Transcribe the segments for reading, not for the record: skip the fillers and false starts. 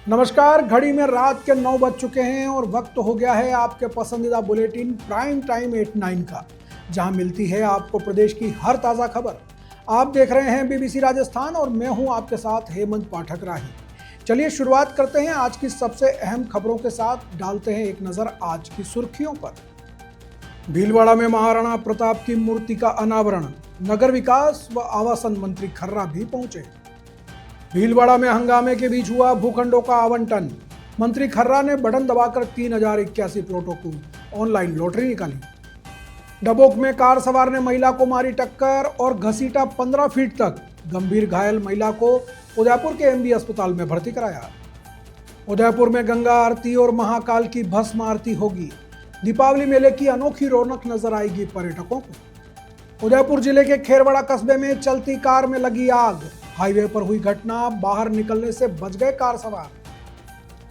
नमस्कार। घड़ी में रात के 9 बज चुके हैं और वक्त हो गया है आपके पसंदीदा बुलेटिन प्राइम टाइम 8-9 का, जहां मिलती है आपको प्रदेश की हर ताज़ा खबर। आप देख रहे हैं बीबीसी राजस्थान और मैं हूं आपके साथ हेमंत पाठक राही। चलिए शुरुआत करते हैं आज की सबसे अहम खबरों के साथ। डालते हैं एक नज़र आज की सुर्खियों पर। भीलवाड़ा में महाराणा प्रताप की मूर्ति का अनावरण, नगर विकास व आवासन मंत्री खर्रा भी पहुंचे। भीलवाड़ा में हंगामे के बीच हुआ भूखंडों का आवंटन, मंत्री खर्रा ने बटन दबाकर 3081 प्लॉटों को ऑनलाइन लॉटरी निकाली। डबोक में कार सवार ने महिला को मारी टक्कर और घसीटा 15 फीट तक, गंभीर घायल महिला को उदयपुर के एमबी अस्पताल में भर्ती कराया। उदयपुर में गंगा आरती और महाकाल की भस्म आरती होगी, दीपावली मेले की अनोखी रौनक नजर आएगी पर्यटकों को। उदयपुर जिले के खेरवाड़ा कस्बे में चलती कार में लगी आग, हाईवे पर हुई घटना, बाहर निकलने से बच गए कार सवार।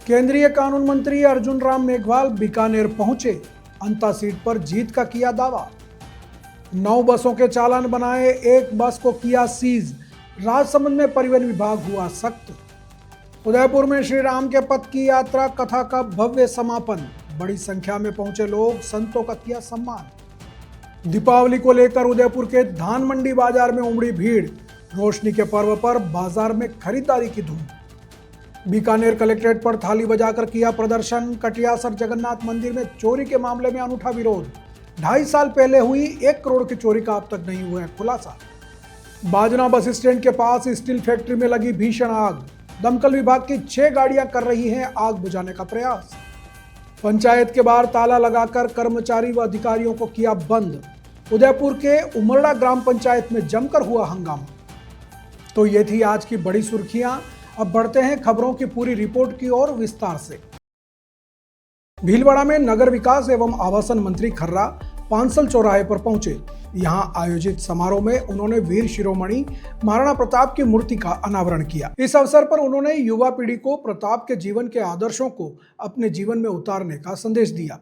केंद्रीय कानून मंत्री अर्जुन राम मेघवाल बीकानेर पहुंचे, अंता सीट पर जीत का किया दावा। 9 बसों के चालान बनाए, एक बस को किया सीज, राजसमंद में परिवहन विभाग हुआ सख्त। उदयपुर में श्री राम के पथ की यात्रा कथा का भव्य समापन, बड़ी संख्या में पहुंचे लोग, संतों का किया सम्मान। दीपावली को लेकर उदयपुर के धान मंडी बाजार में उमड़ी भीड़, रोशनी के पर्व पर बाजार में खरीदारी की धूम। बीकानेर कलेक्ट्रेट पर थाली बजाकर किया प्रदर्शन, कटियासर जगन्नाथ मंदिर में चोरी के मामले में अनूठा विरोध, 2.5 साल पहले हुई 1 करोड़ की चोरी का अब तक नहीं हुआ है खुलासा। बाजना बस स्टैंड के पास स्टील फैक्ट्री में लगी भीषण आग, दमकल विभाग की 6 गाड़ियां कर रही हैं आग बुझाने का प्रयास। पंचायत के बाहर ताला लगाकर कर्मचारी व अधिकारियों को किया बंद, उदयपुर के उमरड़ा ग्राम पंचायत में जमकर हुआ हंगामा। तो ये थी आज की बड़ी सुर्खियां। अब बढ़ते हैं खबरों की पूरी रिपोर्ट की ओर विस्तार से। भीलवाड़ा में नगर विकास एवं आवासन मंत्री खर्रा पांसल चौराहे पर पहुंचे। यहां आयोजित समारोह में उन्होंने वीर शिरोमणि महाराणा प्रताप की मूर्ति का अनावरण किया। इस अवसर पर उन्होंने युवा पीढ़ी को प्रताप के जीवन के आदर्शों को अपने जीवन में उतारने का संदेश दिया।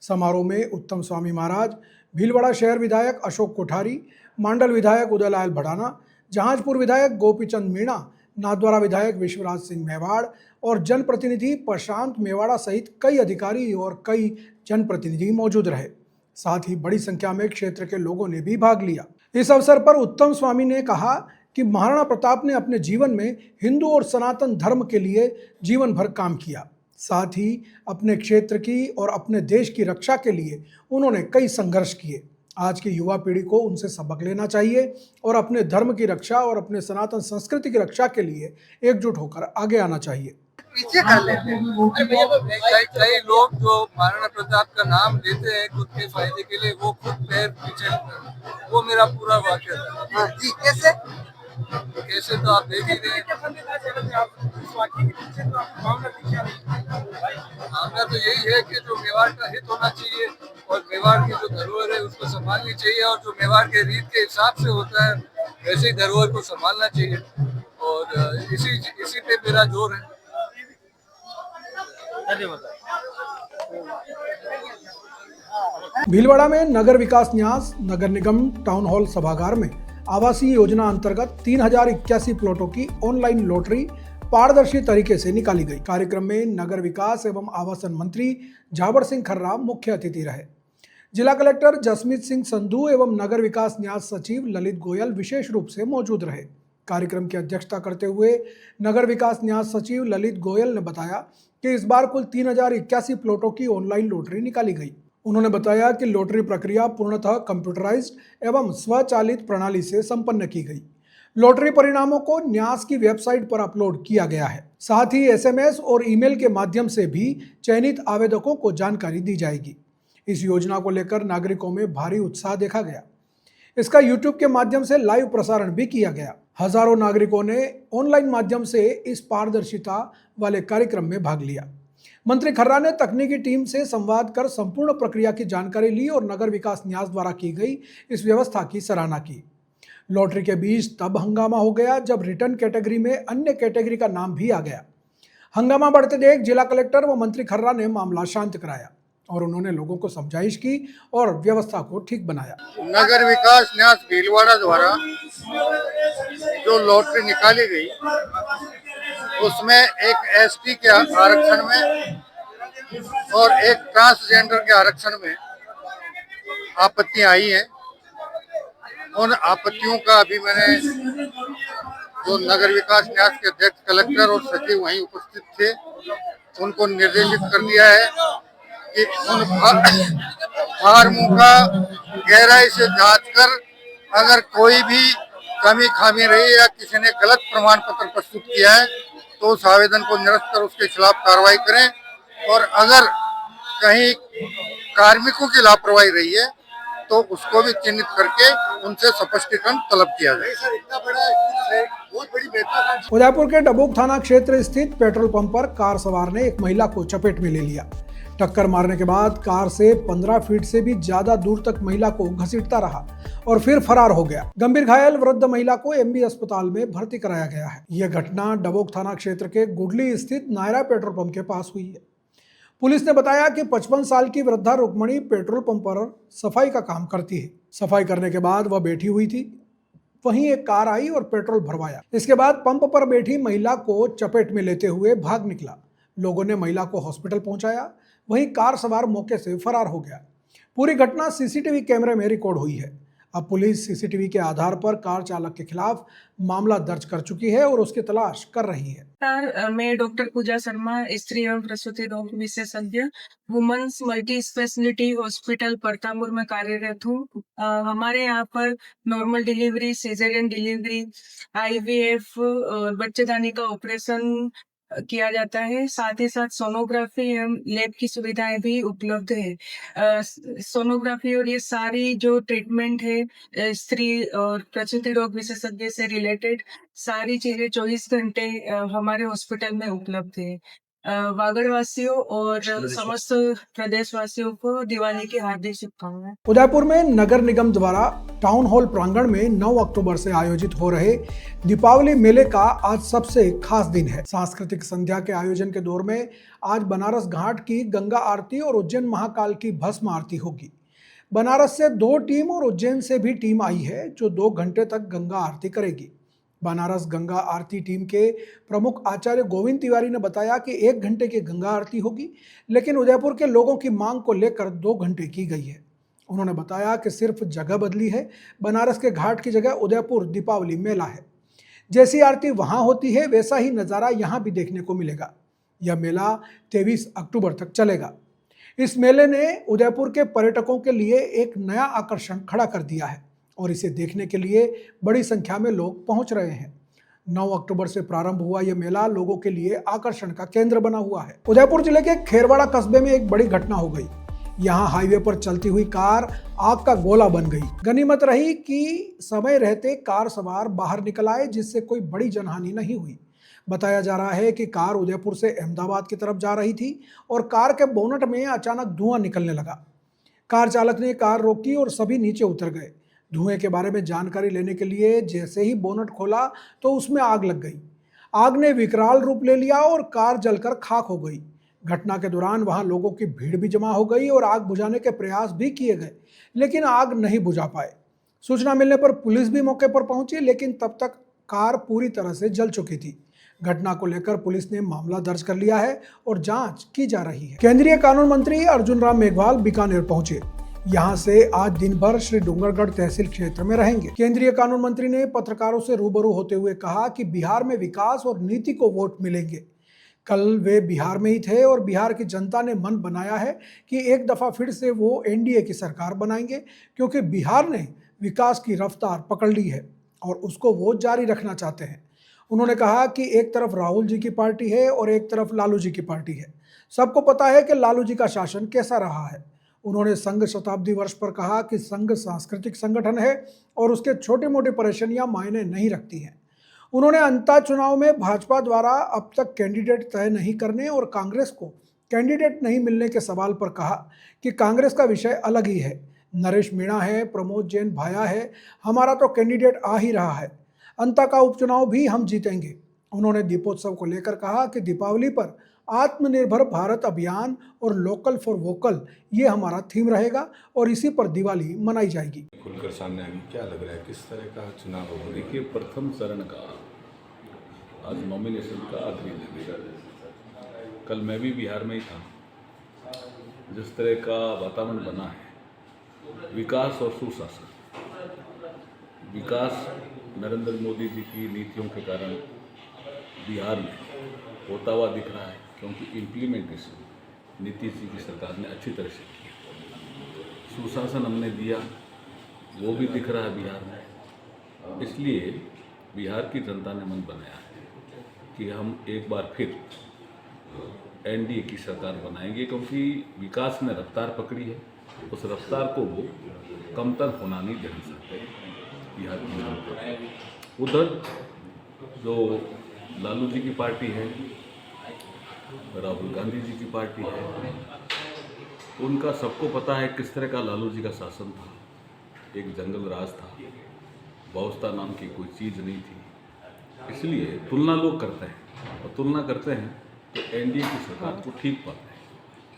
समारोह में उत्तम स्वामी महाराज, भीलवाड़ा शहर विधायक अशोक कोठारी, मांडल विधायक उदयलाल भड़ाना, जहाजपुर विधायक गोपीचंद मीणा, नाथद्वारा विधायक विश्वराज सिंह मेवाड़ और जनप्रतिनिधि प्रशांत मेवाड़ा सहित कई अधिकारी और कई जनप्रतिनिधि मौजूद रहे। साथ ही बड़ी संख्या में क्षेत्र के लोगों ने भी भाग लिया। इस अवसर पर उत्तम स्वामी ने कहा कि महाराणा प्रताप ने अपने जीवन में हिंदू और सनातन धर्म के लिए जीवन भर काम किया। साथ ही अपने क्षेत्र की और अपने देश की रक्षा के लिए उन्होंने कई संघर्ष किए। आज की युवा पीढ़ी को उनसे सबक लेना चाहिए और अपने धर्म की रक्षा और अपने सनातन संस्कृति की रक्षा के लिए एकजुट होकर आगे आना चाहिए। पीछे कर लेते हैं कई लोग जो महाराणा प्रताप का नाम लेते हैं खुद के फायदे के लिए, वो खुद पैर पीछे, वो मेरा पूरा वाक्य था। हाँ जी, कैसे तो आप देख ही रहे हैं। भावना तो यही है कि जो मेवाड़ का हित होना चाहिए और मेवाड़ की जो धरोहर है उसको संभालनी चाहिए, और जो मेवाड़ के रीत के हिसाब से होता है वैसे ही धरोहर को संभालना चाहिए, और इसी पे मेरा जोर है। भीलवाड़ा में नगर विकास न्यास नगर निगम टाउन हॉल सभागार में आवासीय योजना अंतर्गत 3081 प्लॉटों की ऑनलाइन लॉटरी पारदर्शी तरीके से निकाली गई। कार्यक्रम में नगर विकास एवं आवासन मंत्री झावर सिंह खर्रा मुख्य अतिथि रहे। जिला कलेक्टर जसमीत सिंह संधू एवं नगर विकास न्यास सचिव ललित गोयल विशेष रूप से मौजूद रहे। कार्यक्रम की अध्यक्षता करते हुए नगर विकास न्यास सचिव ललित गोयल ने बताया कि इस बार कुल 3081 प्लॉटों की ऑनलाइन लॉटरी निकाली गई। उन्होंने बताया कि लॉटरी प्रक्रिया पूर्णतः कंप्यूटराइज्ड एवं स्वचालित प्रणाली से संपन्न की गई। लॉटरी परिणामों को न्यास की वेबसाइट पर अपलोड किया गया है। साथ ही एसएमएस और ईमेल के माध्यम से भी चयनित आवेदकों को जानकारी दी जाएगी। इस योजना को लेकर नागरिकों में भारी उत्साह देखा गया। इसका यूट्यूब के माध्यम से लाइव प्रसारण भी किया गया। हजारों नागरिकों ने ऑनलाइन माध्यम से इस पारदर्शिता वाले कार्यक्रम में भाग लिया। मंत्री खर्रा ने तकनीकी टीम से संवाद कर संपूर्ण प्रक्रिया की जानकारी ली और नगर विकास न्यास द्वारा की गई इस व्यवस्था की सराहना की। लॉटरी के बीच तब हंगामा हो गया जब रिटर्न कैटेगरी में अन्य कैटेगरी का नाम भी आ गया। हंगामा बढ़ते देख जिला कलेक्टर व मंत्री खर्रा ने मामला शांत कराया और उन्होंने लोगों को समझाइश की और व्यवस्था को ठीक बनाया। नगर विकास न्यास भीलवाड़ा द्वारा जो लॉटरी निकाली गई उसमें एक एसटी के आरक्षण में और एक ट्रांसजेंडर के आरक्षण में आपत्तियां आई हैं। उन आपत्तियों का अभी मैंने जो नगर विकास न्यास के अध्यक्ष, कलेक्टर और सचिव वहीं उपस्थित थे, उनको निर्देशित कर दिया है कि उन फार्मों का गहराई से जांच कर अगर कोई भी कमी खामी रही या किसी ने गलत प्रमाण पत्र प्रस्तुत किया है तो उस आवेदन को निरस्त कर उसके खिलाफ कार्रवाई करें, और अगर कहीं कार्मिकों की लापरवाही रही है तो उसको भी चिन्हित करके उनसे स्पष्टीकरण तलब किया जाए। उदयपुर के डबोक थाना क्षेत्र स्थित पेट्रोल पंप पर कार सवार ने एक महिला को चपेट में ले लिया। टक्कर मारने के बाद कार से 15 फीट से भी ज्यादा दूर तक महिला को घसीटता रहा और फिर फरार हो गया। गंभीर घायल वृद्ध महिला को एमबी अस्पताल में भर्ती कराया गया है। यह घटना डबोक थाना क्षेत्र के गुडली स्थित नायरा पेट्रोल पंप के पास हुई है। पुलिस ने बताया कि 55 साल की वृद्धा रुक्मणी पेट्रोल पंप पर सफाई का काम करती है। सफाई करने के बाद वह बैठी हुई थी, वहीं एक कार आई और पेट्रोल भरवाया। इसके बाद पंप पर बैठी महिला को चपेट में लेते हुए भाग निकला। लोगों ने महिला को हॉस्पिटल पहुंचाया, वहीं कार सवार मौके से फरार हो गया। पूरी घटना सीसीटीवी कैमरे में रिकॉर्ड हुई है। अब पुलिस सीसीटीवी के आधार पर कार चालक के खिलाफ मामला दर्ज कर चुकी है और उसकी तलाश कर रही है। मैं डॉक्टर पूजा शर्मा, स्त्री एवं प्रसूति रोग विशेषज्ञ, women's multi speciality hospital Partapur में कार्यरत हूँ। हमारे यहाँ पर normal delivery, caesarean delivery, IVF, बच्चेदानी का ऑपरेशन किया जाता है। साथ ही साथ सोनोग्राफी एवं लैब की सुविधाएं भी उपलब्ध है। सोनोग्राफी और ये सारी जो ट्रीटमेंट है स्त्री और प्रसूति रोग विशेषज्ञ से रिलेटेड सारी चीजें 24 घंटे हमारे हॉस्पिटल में उपलब्ध है। वागड़ वासियों और समस्त प्रदेशवासियों को दिवाली की हार्दिक शुभकामनाएं। उदयपुर में नगर निगम द्वारा टाउन हॉल प्रांगण में 9 अक्टूबर से आयोजित हो रहे दीपावली मेले का आज सबसे खास दिन है। सांस्कृतिक संध्या के आयोजन के दौर में आज बनारस घाट की गंगा आरती और उज्जैन महाकाल की भस्म आरती होगी। बनारस से 2 टीम और उज्जैन से भी टीम आई है जो 2 घंटे तक गंगा आरती करेगी। बनारस गंगा आरती टीम के प्रमुख आचार्य गोविंद तिवारी ने बताया कि 1 घंटे की गंगा आरती होगी, लेकिन उदयपुर के लोगों की मांग को लेकर 2 घंटे की गई है। उन्होंने बताया कि सिर्फ जगह बदली है, बनारस के घाट की जगह उदयपुर दीपावली मेला है। जैसी आरती वहां होती है वैसा ही नज़ारा यहां भी देखने को मिलेगा। यह मेला 23 अक्टूबर तक चलेगा। इस मेले ने उदयपुर के पर्यटकों के लिए एक नया आकर्षण खड़ा कर दिया है और इसे देखने के लिए बड़ी संख्या में लोग पहुंच रहे हैं। 9 अक्टूबर से प्रारंभ हुआ यह मेला लोगों के लिए आकर्षण का केंद्र बना हुआ है। उदयपुर जिले के खेरवाड़ा कस्बे में एक बड़ी घटना हो गई। यहां हाईवे पर चलती हुई कार आग का गोला बन गई। गनीमत रही कि समय रहते कार सवार बाहर निकल आए, जिससे कोई बड़ी जनहानि नहीं हुई। बताया जा रहा है कि कार उदयपुर से अहमदाबाद की तरफ जा रही थी और कार के बोनट में अचानक धुआं निकलने लगा। कार चालक ने कार रोकी और सभी नीचे उतर गए। धुएं के बारे में जानकारी लेने के लिए जैसे ही बोनट खोला तो उसमें आग लग गई। आग ने विकराल रूप ले लिया और कार जलकर खाक हो गई। घटना के दौरान वहां लोगों की भीड़ भी जमा हो गई और आग बुझाने के प्रयास भी किए गए, लेकिन आग नहीं बुझा पाए। सूचना मिलने पर पुलिस भी मौके पर पहुंची, लेकिन तब तक कार पूरी तरह से जल चुकी थी। घटना को लेकर पुलिस ने मामला दर्ज कर लिया है और जांच की जा रही है। केंद्रीय कानून मंत्री अर्जुन राम मेघवाल बीकानेर पहुंचे। यहां से आज दिन भर श्री डूंगरगढ़ तहसील क्षेत्र में रहेंगे। केंद्रीय कानून मंत्री ने पत्रकारों से रूबरू होते हुए कहा कि बिहार में विकास और नीति को वोट मिलेंगे। कल वे बिहार में ही थे और बिहार की जनता ने मन बनाया है कि एक दफा फिर से वो एनडीए की सरकार बनाएंगे, क्योंकि बिहार ने विकास की रफ्तार पकड़ ली है और उसको वो जारी रखना चाहते हैं। उन्होंने कहा कि एक तरफ राहुल जी की पार्टी है और एक तरफ लालू जी की पार्टी है। सबको पता है कि लालू जी का शासन कैसा रहा है। उन्होंने संघ शताब्दी वर्ष पर कहा कि संघ सांस्कृतिक संगठन है और उसके छोटे मोटे परेशानियां मायने नहीं रखती हैं। उन्होंने अंतः चुनाव में भाजपा द्वारा अब तक कैंडिडेट तय नहीं करने और कांग्रेस को कैंडिडेट नहीं मिलने के सवाल पर कहा कि कांग्रेस का विषय अलग ही है। नरेश मीणा है, प्रमोद जैन भाया है, हमारा तो कैंडिडेट आ ही रहा है। अंता का उपचुनाव भी हम जीतेंगे। उन्होंने दीपोत्सव को लेकर कहा कि दीपावली पर आत्मनिर्भर भारत अभियान और लोकल फॉर वोकल ये हमारा थीम रहेगा और इसी पर दिवाली मनाई जाएगी। खुलकर सामने आएगी, क्या लग रहा है किस तरह का चुनाव होगा? देखिए, प्रथम चरण का आज नॉमिनेशन का आखिरी दिन है। कल मैं भी बिहार में ही था। जिस तरह का वातावरण बना है, विकास और सुशासन, विकास नरेंद्र मोदी जी की नीतियों के कारण बिहार में होता हुआ दिख रहा है, क्योंकि इम्प्लीमेंटेशन नीतीश जी की सरकार ने अच्छी तरह से की। सुशासन हमने दिया, वो भी दिख रहा है बिहार में। इसलिए बिहार की जनता ने मन बनाया है कि हम एक बार फिर एनडीए की सरकार बनाएंगे, क्योंकि विकास ने रफ्तार पकड़ी है। उस रफ्तार को वो कमतर होना नहीं देना सकते बिहार की जनता। उधर जो लालू जी की पार्टी है, राहुल गांधी जी की पार्टी है, उनका सबको पता है किस तरह का लालू जी का शासन था। एक जंगल राज था, व्यवस्था नाम की कोई चीज़ नहीं थी। इसलिए तुलना लोग करते हैं, और तुलना करते हैं तो एनडीए की सरकार को ठीक पाते हैं।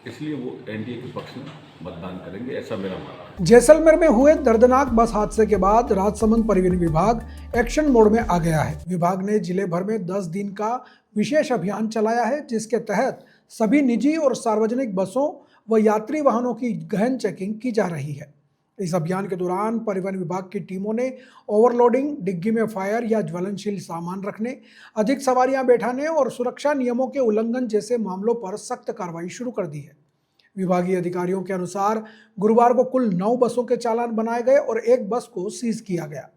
इसलिए वो एनडीए के पक्ष में मतदान करेंगे, ऐसा मेरा मानना है। जैसलमेर में हुए दर्दनाक बस हादसे के बाद राजसमंद परिवहन विभाग एक्शन मोड में आ गया है। विभाग ने जिले भर में 10 दिन का विशेष अभियान चलाया है, जिसके तहत सभी निजी और सार्वजनिक बसों व यात्री वाहनों की गहन चेकिंग की जा रही है। इस अभियान के दौरान परिवहन विभाग की टीमों ने ओवरलोडिंग, डिग्गी में फायर या ज्वलनशील सामान रखने, अधिक सवारियां बैठाने और सुरक्षा नियमों के उल्लंघन जैसे मामलों पर सख्त कार्रवाई शुरू कर दी है। विभागीय अधिकारियों के अनुसार गुरुवार को कुल 9 बसों के चालान बनाए गए और 1 बस को सीज किया गया।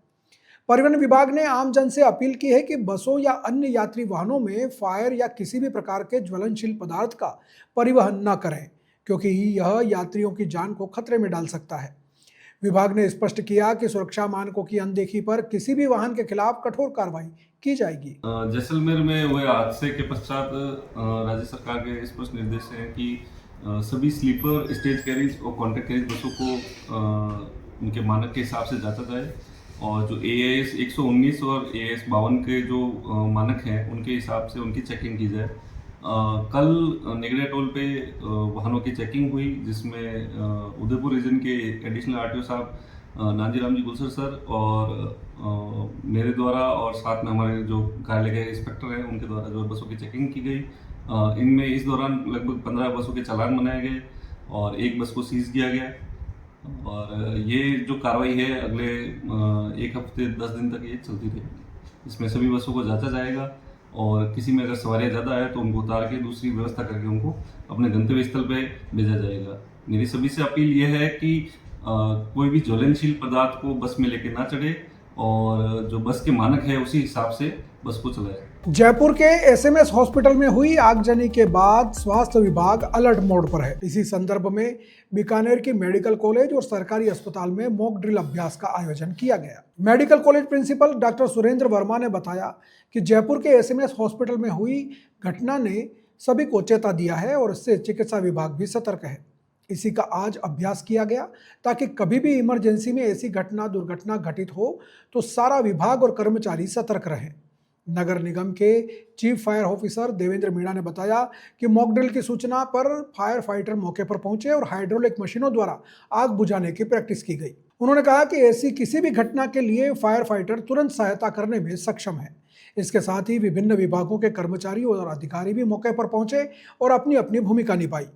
परिवहन विभाग ने आम जन से अपील की है कि बसों या अन्य यात्री वाहनों में फायर या किसी भी प्रकार के ज्वलनशील पदार्थ का परिवहन न करें, क्योंकि यह यात्रियों की जान को खतरे में डाल सकता है। विभाग ने स्पष्ट किया कि सुरक्षा मानकों की अनदेखी पर किसी भी वाहन के खिलाफ कठोर कार्रवाई की जाएगी। जैसलमेर में हुए हादसे के पश्चात राज्य सरकार के स्पष्ट निर्देश है कि सभी स्लीपर, स्टेज कैरिज और कॉन्ट्रैक्ट कैरिज बसों को उनके मानक के हिसाब से जांचा जाए, और जो AIS 119 और AIS 52 के जो मानक हैं उनके हिसाब से उनकी चेकिंग की जाए। कल नेगड़ा टोल पे वाहनों की चेकिंग हुई, जिसमें उदयपुर रीजन के एडिशनल RTO साहब नाजीराम जी गुलसर सर और मेरे द्वारा और साथ में हमारे जो कार्यालय के इंस्पेक्टर हैं उनके द्वारा जो बसों की चेकिंग की गई। इनमें इस दौरान लगभग 15 बसों के चालान बनाए गए और 1 बस को सीज किया गया। और ये जो कार्रवाई है अगले 1 हफ्ते 10 दिन तक ये चलती रहेगी। इसमें सभी बसों को जांचा जाएगा और किसी में अगर सवारियाँ ज़्यादा है तो उनको उतार के दूसरी व्यवस्था करके उनको अपने गंतव्य स्थल पे भेजा जाएगा। मेरी सभी से अपील ये है कि कोई भी ज्वलनशील पदार्थ को बस में लेके ना चढ़े और जो बस के मानक है उसी हिसाब से बस को चलाए। जयपुर के SMS हॉस्पिटल में हुई आगजनी के बाद स्वास्थ्य विभाग अलर्ट मोड पर है। इसी संदर्भ में बीकानेर की मेडिकल कॉलेज और सरकारी अस्पताल में मॉक ड्रिल अभ्यास का आयोजन किया गया। Medical college principal doctor Surendra Verma ने बताया कि जयपुर के SMS हॉस्पिटल में हुई घटना ने सभी को चेता दिया है और इससे चिकित्सा विभाग भी सतर्क है। इसी का आज अभ्यास किया गया ताकि कभी भी इमरजेंसी में ऐसी दुर्घटना घटित हो तो सारा विभाग और कर्मचारी सतर्क रहें। नगर निगम के chief fire officer Devendra Meena ने बताया कि मॉक ड्रिल की सूचना पर फायर फाइटर मौके पर पहुंचे और हाइड्रोलिक मशीनों द्वारा आग बुझाने की प्रैक्टिस की गई। उन्होंने कहा कि ऐसी किसी भी घटना के लिए फायर फाइटर तुरंत सहायता करने में सक्षम है। इसके साथ ही विभिन्न विभागों के कर्मचारी और अधिकारी भी मौके पर पहुंचे और अपनी अपनी भूमिका निभाई।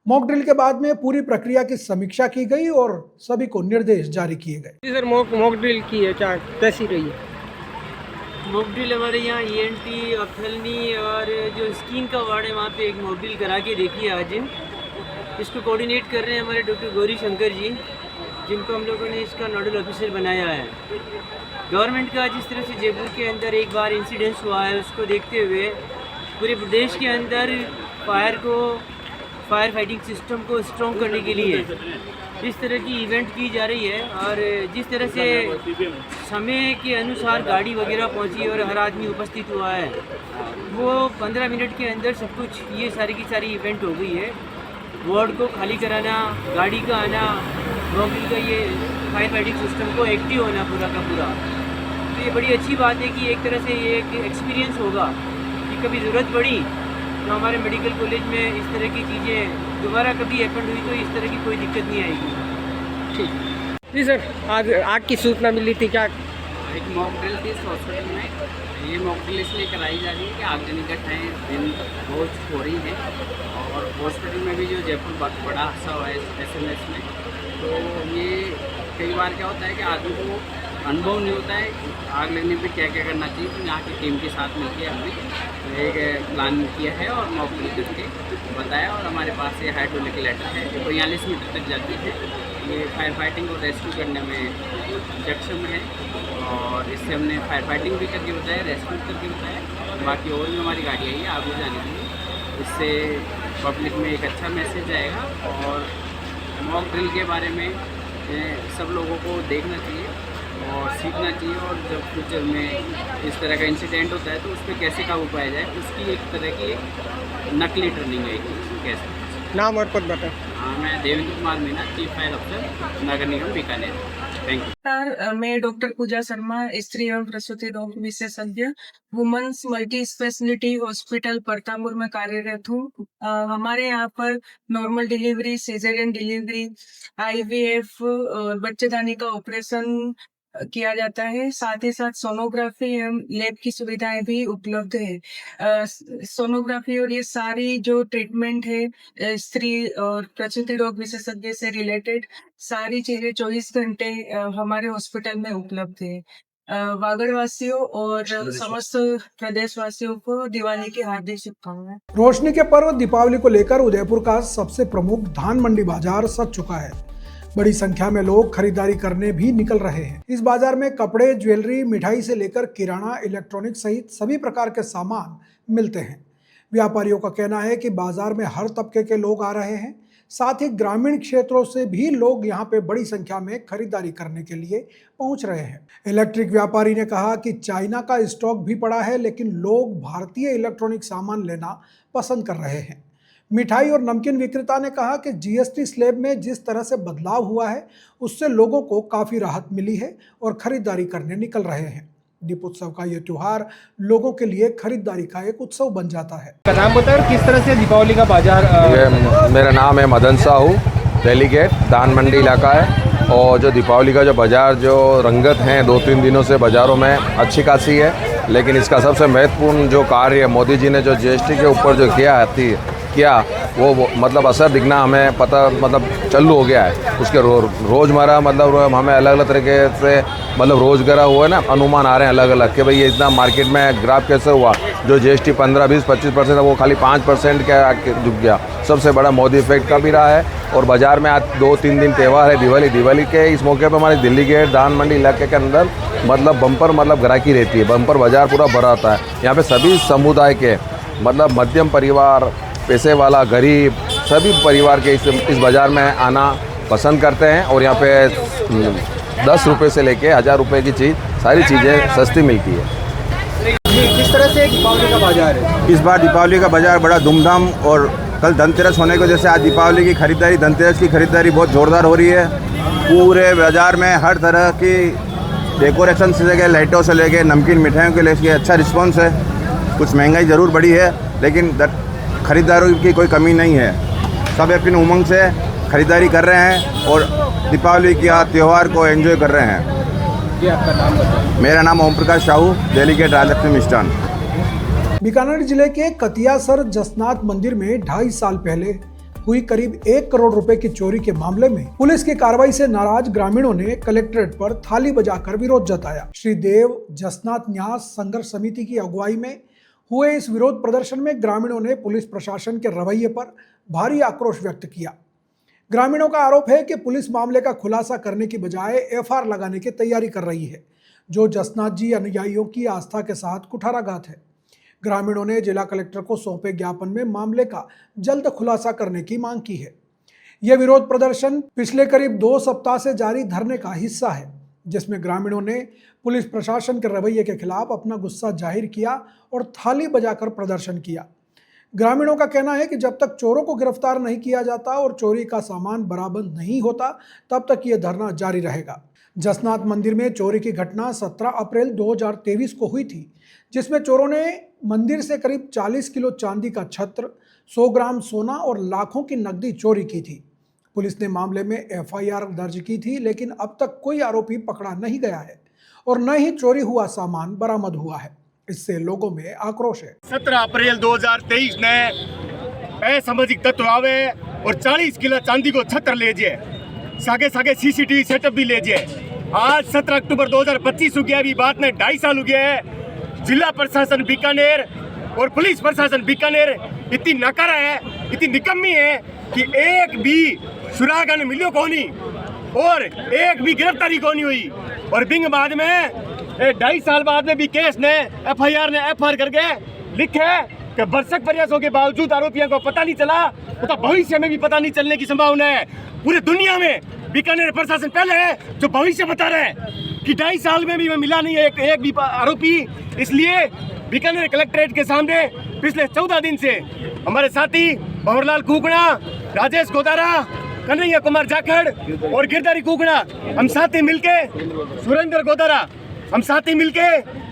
मॉक ड्रिल के बाद में पूरी प्रक्रिया की समीक्षा की गई और सभी को निर्देश जारी किए गए। सर मॉक ड्रिल की है, क्या कैसी रही है? मॉक ड्रिल हमारे यहाँ ENT, ऑप्थेल्मी और जो स्किन का वार्ड है वहाँ पे एक मॉक ड्रिल करा के देखी है आज। इसको कोऑर्डिनेट कर रहे हैं हमारे डॉक्टर गौरी शंकर जी, जिनको हम लोगों ने इसका नोडल ऑफिसर बनाया है। गवर्नमेंट का जिस तरह से जयपुर के अंदर एक बार इंसिडेंस हुआ है, उसको देखते हुए पूरे प्रदेश के अंदर फायर फाइटिंग सिस्टम को स्ट्रॉन्ग करने के लिए इस तरह की इवेंट की जा रही है। और जिस तरह से समय के अनुसार गाड़ी वगैरह पहुंची और हर आदमी उपस्थित हुआ है, वो 15 मिनट के अंदर सब कुछ ये सारी की सारी इवेंट हो गई है। वार्ड को खाली कराना, गाड़ी का आना, मॉक का ये फायर फाइटिंग सिस्टम को एक्टिव होना पूरा का पूरा, तो ये बड़ी अच्छी बात है कि एक तरह से ये एक एक्सपीरियंस होगा कि कभी ज़रूरत पड़ी तो हमारे मेडिकल कॉलेज में इस तरह की चीज़ें दोबारा कभी हैपन हुई तो इस तरह की कोई दिक्कत नहीं आएगी। ठीक जी सर, आज आग की सूचना मिली थी, क्या एक मॉक ड्रिल थी इस हॉस्पिटल में। ये मॉक ड्रिल इसलिए कराई जा रही है कि आगजनी घटनाएँ दिन रोज हो रही हैं और हॉस्पिटल में भी जो जयपुर बड़ा हादसा हुआ है SMS में, तो ये कई बार क्या होता है कि आदमी को अनुभव नहीं होता है आग लगने पे क्या क्या करना चाहिए। तो यहाँ की टीम के साथ मिलकर हमने एक प्लान किया है और मॉक ड्रिल करके बताया। और हमारे पास ये हाइड्रोलिक लेटर है जो 42 मीटर तक जाती है। ये फायर फाइटिंग और रेस्क्यू करने में सक्षम है और इससे हमने फायर फाइटिंग भी करके बताया, रेस्क्यू करके बताया। बाकी और भी हमारी गाड़ी आई है आग बुझाने के लिए। इससे पब्लिक में एक अच्छा मैसेज आएगा और मॉक ड्रिल के बारे में सब लोगों को देखना चाहिए और सीखना चाहिए। और जब फ्यूचर में इस तरह का इंसिडेंट होता है तो उस पर कैसे काबू पाया जाए, उसकी एक तरह की एक नकली ट्रेनिंग है कैसे। नाम और पद बताएं। हाँ, मैं Devendra Kumar Meena, chief fire officer, नगर निगम बीकानेर। Thank you. मैं डॉक्टर पूजा शर्मा, स्त्री एवं प्रसूति रोग विशेषज्ञ, women's multi speciality hospital Partapur में कार्यरत हूँ। हमारे यहाँ पर normal delivery, caesarean delivery, IVF, बच्चेदानी का ऑपरेशन किया जाता है। साथ ही साथ सोनोग्राफी एवं लैब की सुविधाएं भी उपलब्ध है। सोनोग्राफी और ये सारी जो ट्रीटमेंट है स्त्री और प्रसूति रोग विशेषज्ञ से रिलेटेड सारी चीजें 24 घंटे हमारे हॉस्पिटल में उपलब्ध है। वागड़ वासियों और समस्त प्रदेशवासियों को दिवाली की हार्दिक शुभकामनाएं। रोशनी के पर्व दीपावली को लेकर उदयपुर का सबसे प्रमुख धान मंडी बाजार सज चुका है। बड़ी संख्या में लोग खरीदारी करने भी निकल रहे हैं। इस बाजार में कपड़े, ज्वेलरी, मिठाई से लेकर किराना, इलेक्ट्रॉनिक सहित सभी प्रकार के सामान मिलते हैं। व्यापारियों का कहना है कि बाजार में हर तबके के लोग आ रहे हैं। साथ ही ग्रामीण क्षेत्रों से भी लोग यहां पे बड़ी संख्या में खरीदारी करने के लिए पहुंच रहे हैं। इलेक्ट्रिक व्यापारी ने कहा कि चाइना का स्टॉक भी पड़ा है, लेकिन लोग भारतीय इलेक्ट्रॉनिक सामान लेना पसंद कर रहे हैं। मिठाई और नमकीन विक्रेता ने कहा कि GST स्लैब में जिस तरह से बदलाव हुआ है उससे लोगों को काफी राहत मिली है और खरीदारी करने निकल रहे हैं। दीपोत्सव का ये त्योहार लोगों के लिए खरीदारी का एक उत्सव बन जाता है। का नाम बताओ और किस तरह से दीपावली का बाजार। मेरा नाम है मदन साहू, डेलीगेट, धान मंडी इलाका है। और जो दीपावली का जो बाजार जो रंगत है 2-3 दिनों से बाज़ारों में अच्छी खासी है, लेकिन इसका सबसे महत्वपूर्ण जो कार्य मोदी जी ने जो GST के ऊपर जो किया वो मतलब असर दिखना हमें पता मतलब चालू हो गया है। उसके रोज़मर्रा मतलब हमें अलग अलग तरीके से मतलब रोज़गार हुआ है ना, अनुमान आ रहे हैं अलग अलग कि भाई ये इतना मार्केट में ग्राफ कैसे हुआ। जो GST 15, 20, 25% है वो खाली 5% का झुक गया। सबसे बड़ा मोदी इफेक्ट का भी रहा है। और बाज़ार में आज 2-3 दिन त्यौहार है दिवाली के। इस मौके पर हमारे दिल्ली गेट धान मंडी इलाके के अंदर मतलब बम्पर मतलब ग्राहकी रहती है, बम्पर बाज़ार पूरा भरा होता है। यहाँ पे सभी समुदाय के मतलब मध्यम परिवार, पैसे वाला, गरीब, सभी परिवार के इस बाज़ार में आना पसंद करते हैं। और यहाँ पे 10 रुपये से लेके 1000 रुपये की सारी चीज़ें सस्ती मिलती है। किस तरह से दीपावली का बाजार है। इस बार दीपावली का बाजार बड़ा धूमधाम और कल धनतेरस होने की वजह से आज दीपावली की खरीदारी, धनतेरस की खरीदारी बहुत ज़ोरदार हो रही है। पूरे बाज़ार में हर तरह की डेकोरेशन से लेकर लाइटों से लेकर नमकीन मिठाइयों के लिए अच्छा रिस्पॉन्स है। कुछ महंगाई ज़रूर बढ़ी है लेकिन खरीदारों की कोई कमी नहीं है। सब अपनी उमंग से खरीदारी कर रहे हैं और दीपावली के त्यौहार को एंजॉय कर रहे हैं। ये आपका नाम बताएं। मेरा नाम ओम प्रकाश साहू, डेलीगेट राजलक्ष्मी मिष्ठान। बीकानेर जिले के कतियासर जसनाथ मंदिर में 2.5 साल पहले हुई करीब 1 करोड़ रुपए की चोरी के मामले में पुलिस की कार्रवाई से नाराज ग्रामीणों ने कलेक्ट्रेट पर थाली बजाकर विरोध जताया। श्री देव जसनाथ न्यास संघर्ष समिति की अगुवाई में हुए इस विरोध प्रदर्शन में ग्रामीणों ने पुलिस प्रशासन के रवैये पर भारी आक्रोश व्यक्त किया। ग्रामीणों का आरोप है कि पुलिस मामले का खुलासा करने की बजाय FR लगाने की तैयारी कर रही है, जो जसनाथ जी अनुयायियों की आस्था के साथ कुठाराघात है। ग्रामीणों ने जिला कलेक्टर को सौंपे ज्ञापन में मामले का जल्द खुलासा करने की मांग की है। यह विरोध प्रदर्शन पिछले करीब 2 सप्ताह से जारी धरने का हिस्सा है, जिसमें ग्रामीणों ने पुलिस प्रशासन के रवैये के खिलाफ अपना गुस्सा जाहिर किया और थाली बजाकर प्रदर्शन किया। ग्रामीणों का कहना है कि जब तक चोरों को गिरफ्तार नहीं किया जाता और चोरी का सामान बरामद नहीं होता तब तक ये धरना जारी रहेगा। जसनाथ मंदिर में चोरी की घटना 17 अप्रैल 2023 को हुई थी, जिसमें चोरों ने मंदिर से करीब 40 किलो चांदी का छत्र, 100 ग्राम सोना और लाखों की नकदी चोरी की थी। पुलिस ने मामले में FIR दर्ज की थी, लेकिन अब तक कोई आरोपी पकड़ा नहीं गया है और न ही चोरी हुआ सामान बरामद हुआ है। इससे लोगों में आक्रोश है। 17 अप्रैल 2023 ने असामाजिक तत्व आवे और 40 किलो चांदी को छत्र ले जाए, सागे सागे CCTV सेटअप भी ले जाए। आज 17 अक्टूबर 2025 हो गया, अभी बात में 2.5 साल हो गया है। जिला प्रशासन बीकानेर और पुलिस प्रशासन बीकानेर इतनी नकारा है, इतनी निकम्मी है कि एक भी सुराग ने मिलियो कौनी और एक भी गिरफ्तारी कौनी हुई। और बिंग बाद में 2.5 साल बाद में भी केस ने FIR करके लिखे कि भरसक प्रयासों के बावजूद आरोपियों को पता नहीं चला, तो भविष्य में भी पता नहीं चलने की संभावना है। पूरी दुनिया में बीकानेर प्रशासन पहले है जो भविष्य बता रहे हैं कि 2.5 साल में भी मिला नहीं है एक भी आरोपी। इसलिए बीकानेर कलेक्ट्रेट के सामने पिछले 14 दिन से हमारे साथी भंवरलाल कुकड़ा, राजेश गोदारा, कन्हैया कुमार जाखड़ और गिरधारी कुकड़ा, हम साथी मिलके, सुरेंद्र गोदारा, हम साथी मिलके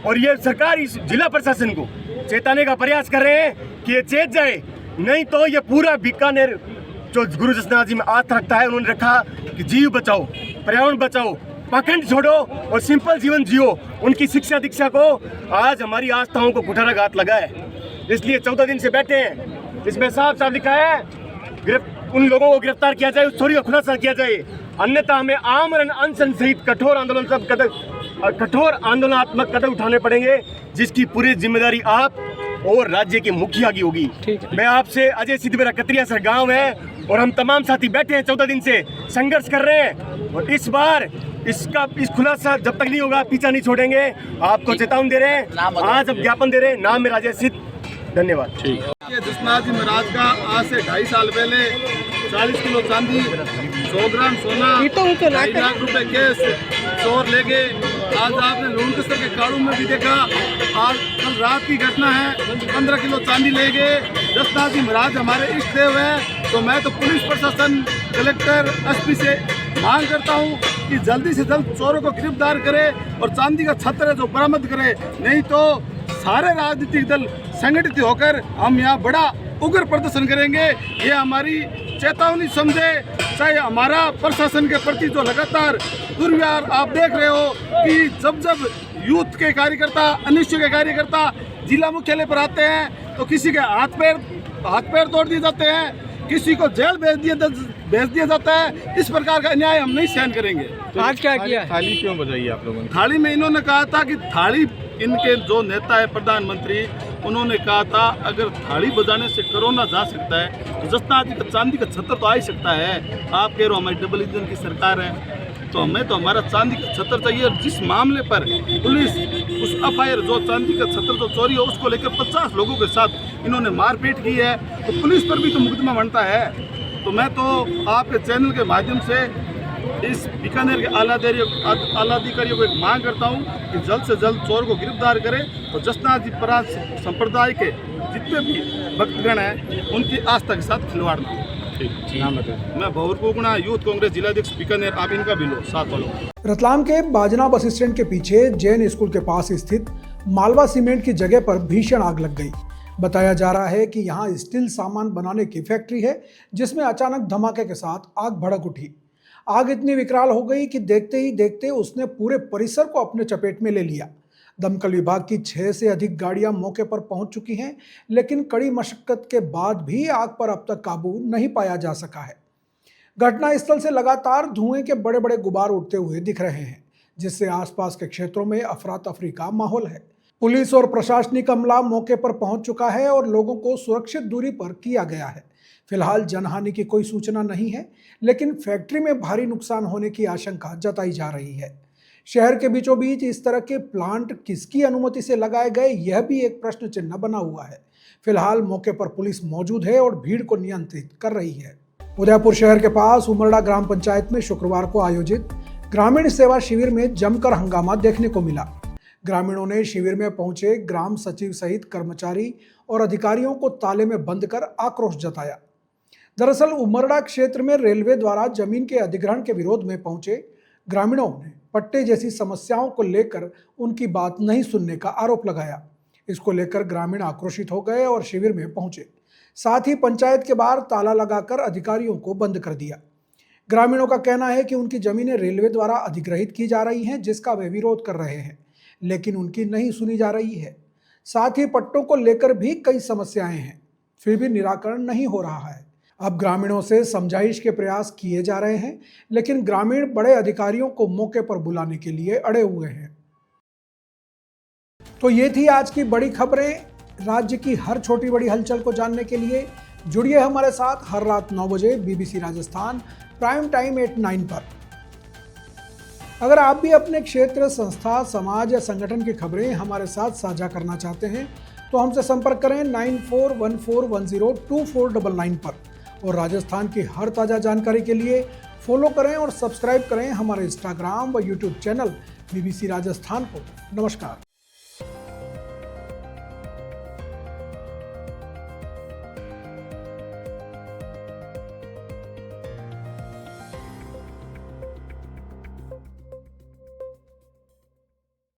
और ये सरकार इस जिला प्रशासन को चेताने का प्रयास कर रहे हैं कि ये चेत जाए, नहीं तो ये पूरा बीकानेर जो गुरु जसनाथ जी में आस्था रखता है, उन्होंने रखा कि जीव बचाओ, पर्यावरण बचाओ, पाखंड छोड़ो और सिंपल जीवन जियो। उनकी शिक्षा दीक्षा को आज हमारी आस्थाओं को कुठाराघात लगा है। इसलिए 14 दिन से बैठे हैं। इसमें साफ साफ लिखा है उन लोगों को गिरफ्तार किया जाए, उस चोरी का खुलासा किया जाए, अन्यथा हमें आमरण अनशन सहित कठोर आंदोलनात्मक कदम उठाने पड़ेंगे, जिसकी पूरी जिम्मेदारी आप और राज्य के मुखिया की होगी। मैं आपसे अजय सिद्ध, मेरा कतरिया सर गांव है और हम तमाम साथी बैठे हैं, 14 दिन से संघर्ष कर रहे हैं और इस बार इस खुलासा जब तक नहीं होगा पीछा नहीं छोड़ेंगे। आपको चेतावनी दे रहे हैं, आज हम ज्ञापन दे रहे हैं। नाम मेरा अजय सिद्ध, धन्यवाद। जसनाथ जी महाराज का आज से 2.5 साल पहले 40 किलो चांदी, 100 ग्राम सोना, 2 लाख रुपए कैश चोर ले गए। आज आपने लोनकस्तर के काड़ू में भी देखा। आज कल रात की घटना है, 15 किलो चांदी ले गए। जसनाथ जी महाराज हमारे इष्ट देव है, तो मैं तो पुलिस प्रशासन, कलेक्टर, SP से मांग करता हूँ कि जल्दी से जल्द चोरों को गिरफ्तार करे और चांदी का छत्र जो बरामद करे, नहीं तो सारे राजनीतिक दल संगठित होकर हम यहाँ बड़ा उग्र प्रदर्शन करेंगे। ये हमारी चेतावनी समझे, चाहे हमारा प्रशासन के प्रति जो लगातार दुर्व्यवहार आप देख रहे हो कि जब यूथ के कार्यकर्ता, अनिश्चित के कार्यकर्ता जिला मुख्यालय पर आते हैं तो किसी के हाथ पैर तोड़ दिए जाते हैं, किसी को जेल भेज दिया जाता है। इस प्रकार का अन्याय हम नहीं सहन करेंगे। तो आज क्या किया? थाली क्यों बजाई आप लोगों ने? थाली में इन्होंने कहा था कि थाली, इनके जो नेता है प्रधानमंत्री, उन्होंने कहा था अगर थाली बजाने से कोरोना जा सकता है तो जसनाथ जी का चांदी का छत्र तो आ ही सकता है। आप कह रहे हो हमारी डबल इंजन की सरकार है, तो हमें तो हमारा चांदी का छत्र चाहिए। और जिस मामले पर पुलिस उस FIR जो चांदी का छत्र जो चोरी हो उसको लेकर 50 लोगों के साथ इन्होंने मारपीट की है, तो पुलिस पर भी तो मुकदमा बनता है। तो मैं तो आपके चैनल के माध्यम से इस बीकानेर के आला अधिकारियों को एक मांग करता हूं कि जल्द से जल्द चोर को गिरफ्तार करें और जसनाथ जी पराज संप्रदाय के जितने भी भक्तगण हैं उनकी आस्था के साथ खिलवाड़ ना हो। मैं भंवर कुकड़ा, यूथ कांग्रेस जिलाध्यक्ष बीकानेर, आप इनका भी लो साथ वालों। रतलाम के बाजना बस स्टैंड के पीछे जैन स्कूल के पास स्थित मालवा सीमेंट की जगह पर भीषण आग लग गई। बताया जा रहा है कि यहाँ स्टील सामान बनाने की फैक्ट्री है, जिसमें अचानक धमाके के साथ आग भड़क उठी। आग इतनी विकराल हो गई कि देखते ही देखते उसने पूरे परिसर को अपने चपेट में ले लिया। दमकल विभाग की 6 से अधिक गाड़ियां मौके पर पहुंच चुकी हैं, लेकिन कड़ी मशक्कत के बाद भी आग पर अब तक काबू नहीं पाया जा सका है। घटनास्थल से लगातार धुएं के बड़े बड़े गुबार उठते हुए दिख रहे हैं, जिससे आसपास के क्षेत्रों में अफरा तफरी का माहौल है। पुलिस और प्रशासनिक अमला मौके पर पहुंच चुका है और लोगों को सुरक्षित दूरी पर किया गया है। फिलहाल जनहानि की कोई सूचना नहीं है, लेकिन फैक्ट्री में भारी नुकसान होने की आशंका जताई जा रही है। शहर के बीचों बीच इस तरह के प्लांट किसकी अनुमति से लगाए गए, यह भी एक प्रश्न चिन्ह बना हुआ है। फिलहाल मौके पर पुलिस मौजूद है और भीड़ को नियंत्रित कर रही है। उदयपुर शहर के पास उमरड़ा ग्राम पंचायत में शुक्रवार को आयोजित ग्रामीण सेवा शिविर में जमकर हंगामा देखने को मिला। ग्रामीणों ने शिविर में पहुंचे ग्राम सचिव सहित कर्मचारी और अधिकारियों को ताले में बंद कर आक्रोश जताया। दरअसल उमरड़ा क्षेत्र में रेलवे द्वारा जमीन के अधिग्रहण के विरोध में पहुंचे ग्रामीणों ने पट्टे जैसी समस्याओं को लेकर उनकी बात नहीं सुनने का आरोप लगाया। इसको लेकर ग्रामीण आक्रोशित हो गए और शिविर में पहुंचे। साथ ही पंचायत के बाहर ताला लगाकर अधिकारियों को बंद कर दिया। ग्रामीणों का कहना है कि उनकी जमीनें रेलवे द्वारा अधिग्रहित की जा रही हैं, जिसका वे विरोध कर रहे हैं, लेकिन उनकी नहीं सुनी जा रही है। साथ ही पट्टों को लेकर भी कई समस्याएं हैं, फिर भी निराकरण नहीं हो रहा है। अब ग्रामीणों से समझाइश के प्रयास किए जा रहे हैं, लेकिन ग्रामीण बड़े अधिकारियों को मौके पर बुलाने के लिए अड़े हुए हैं। तो ये थी आज की बड़ी खबरें। राज्य की हर छोटी बड़ी हलचल को जानने के लिए जुड़िए हमारे साथ हर रात 9 बजे BBC राजस्थान प्राइम टाइम 8-9 पर। अगर आप भी अपने क्षेत्र, संस्था, समाज या संगठन की खबरें हमारे साथ साझा करना चाहते हैं तो हमसे संपर्क करें 9414102499 पर। और राजस्थान की हर ताज़ा जानकारी के लिए फॉलो करें और सब्सक्राइब करें हमारे इंस्टाग्राम व यूट्यूब चैनल BBC राजस्थान को। नमस्कार।